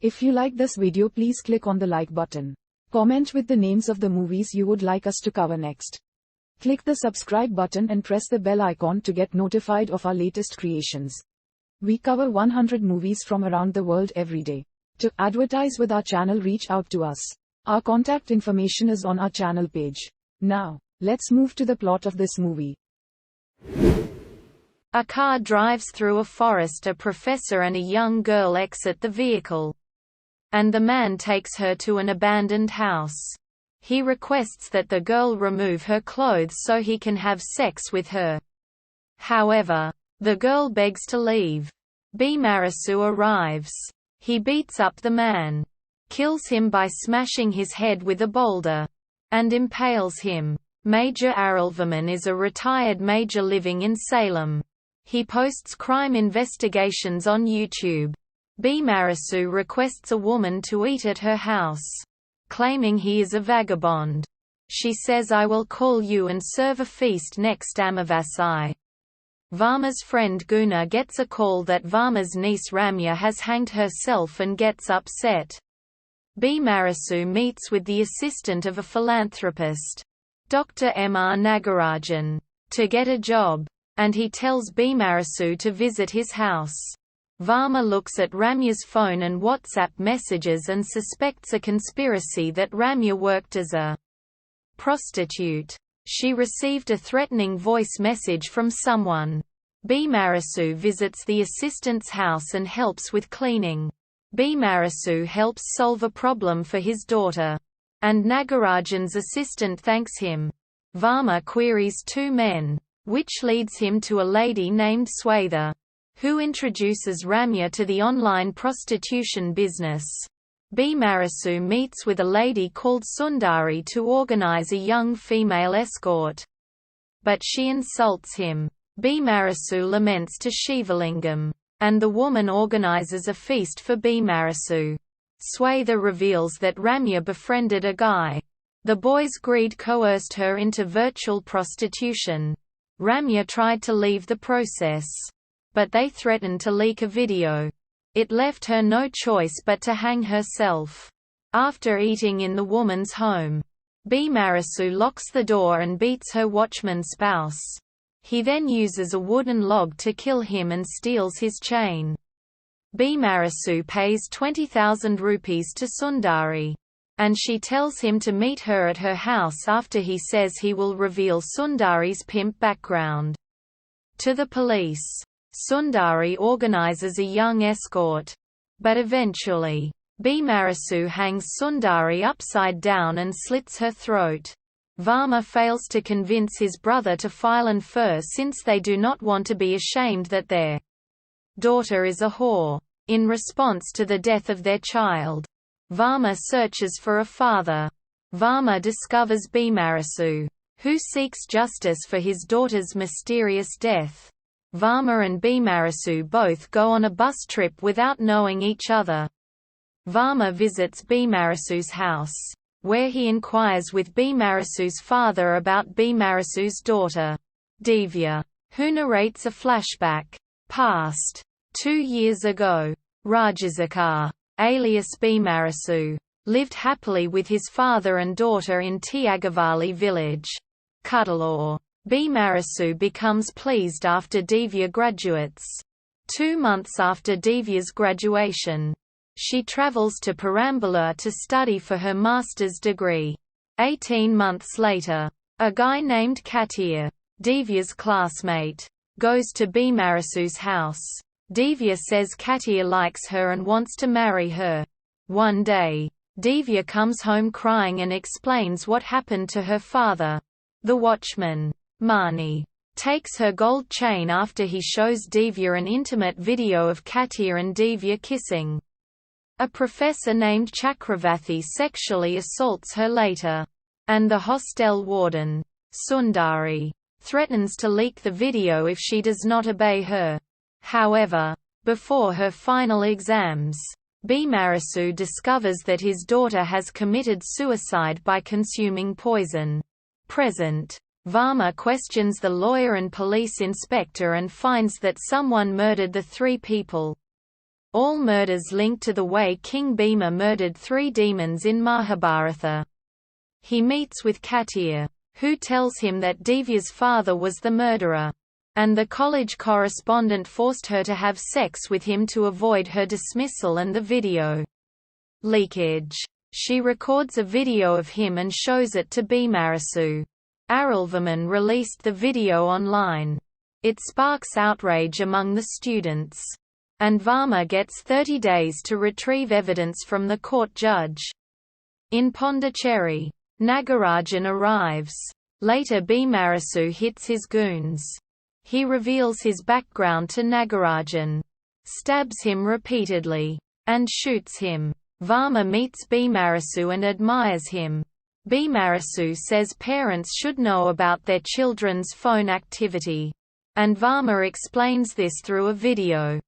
If you like this video, please click on the like button. Comment with the names of the movies you would like us to cover next. Click the subscribe button and press the bell icon to get notified of our latest creations. We cover 100 movies from around the world every day. To advertise with our channel, reach out to us. Our contact information is on our channel page. Now, let's move to the plot of this movie. A car drives through a forest. A professor and a young girl exit the vehicle. And the man takes her to an abandoned house. He requests that the girl remove her clothes so he can have sex with her. However, the girl begs to leave. Bakasura arrives. He beats up the man, kills him by smashing his head with a boulder, and impales him. Major Arulvaman is a retired major living in Salem. He posts crime investigations on YouTube. Bakasura requests a woman to eat at her house, claiming he is a vagabond. She says, "I will call you and serve a feast next Amavasai." Varma's friend Guna gets a call that Varma's niece Ramya has hanged herself and gets upset. Bakasura meets with the assistant of a philanthropist, Dr. M.R. Nagarajan, to get a job, and he tells Bakasura to visit his house. Varma looks at Ramya's phone and WhatsApp messages and suspects a conspiracy that Ramya worked as a prostitute. She received a threatening voice message from someone. Bakasura visits the assistant's house and helps with cleaning. Bakasura helps solve a problem for his daughter, and Nagarajan's assistant thanks him. Varma queries two men, which leads him to a lady named Swatha, who introduces Ramya to the online prostitution business. Bakasura meets with a lady called Sundari to organize a young female escort. But she insults him. Bakasura laments to Shivalingam, and the woman organizes a feast for Bakasura. Swatha reveals that Ramya befriended a guy. The boy's greed coerced her into virtual prostitution. Ramya tried to leave the process, but they threatened to leak a video. It left her no choice but to hang herself. After eating in the woman's home, Bakasura locks the door and beats her watchman spouse. He then uses a wooden log to kill him and steals his chain. Bakasura pays 20,000 rupees to Sundari, and she tells him to meet her at her house after he says he will reveal Sundari's pimp background to the police. Sundari organizes a young escort, but eventually, Bakasura hangs Sundari upside down and slits her throat. Varma fails to convince his brother to file an FIR since they do not want to be ashamed that their daughter is a whore. In response to the death of their child, Varma searches for a father. Varma discovers Bakasura, who seeks justice for his daughter's mysterious death. Varma and Bakasura both go on a bus trip without knowing each other. Varma visits Bakasura's house, where he inquires with Bakasura's father about Bakasura's daughter, Divya, who narrates a flashback. Past 2 years ago, Rajasakar, alias Bakasura, lived happily with his father and daughter in Tiagavali village. Cuddalore. Bakasura becomes pleased after Divya graduates. 2 months after Divya's graduation, she travels to Perambula to study for her master's degree. 18 months later, a guy named Katia, Divya's classmate, goes to Bakasura's house. Divya says Katia likes her and wants to marry her. One day, Divya comes home crying and explains what happened to her father. The watchman, Mani, takes her gold chain after he shows Divya an intimate video of Katia and Divya kissing. A professor named Chakravarthi sexually assaults her later, and the hostel warden, Sundari, threatens to leak the video if she does not obey her. However, before her final exams, Bakasura discovers that his daughter has committed suicide by consuming poison. Present. Varma questions the lawyer and police inspector and finds that someone murdered the 3 people. All murders linked to the way King Bhima murdered 3 demons in Mahabharata. He meets with Katir, who tells him that Divya's father was the murderer, and the college correspondent forced her to have sex with him to avoid her dismissal and the video leakage. She records a video of him and shows it to Bhimarasu. Arulvaman released the video online. It sparks outrage among the students, and Varma gets 30 days to retrieve evidence from the court judge. In Pondicherry, Nagarajan arrives. Later Bhimarasu hits his goons. He reveals his background to Nagarajan, stabs him repeatedly, and shoots him. Varma meets Bhimarasu and admires him. Bhimarasu says parents should know about their children's phone activity, and Varma explains this through a video.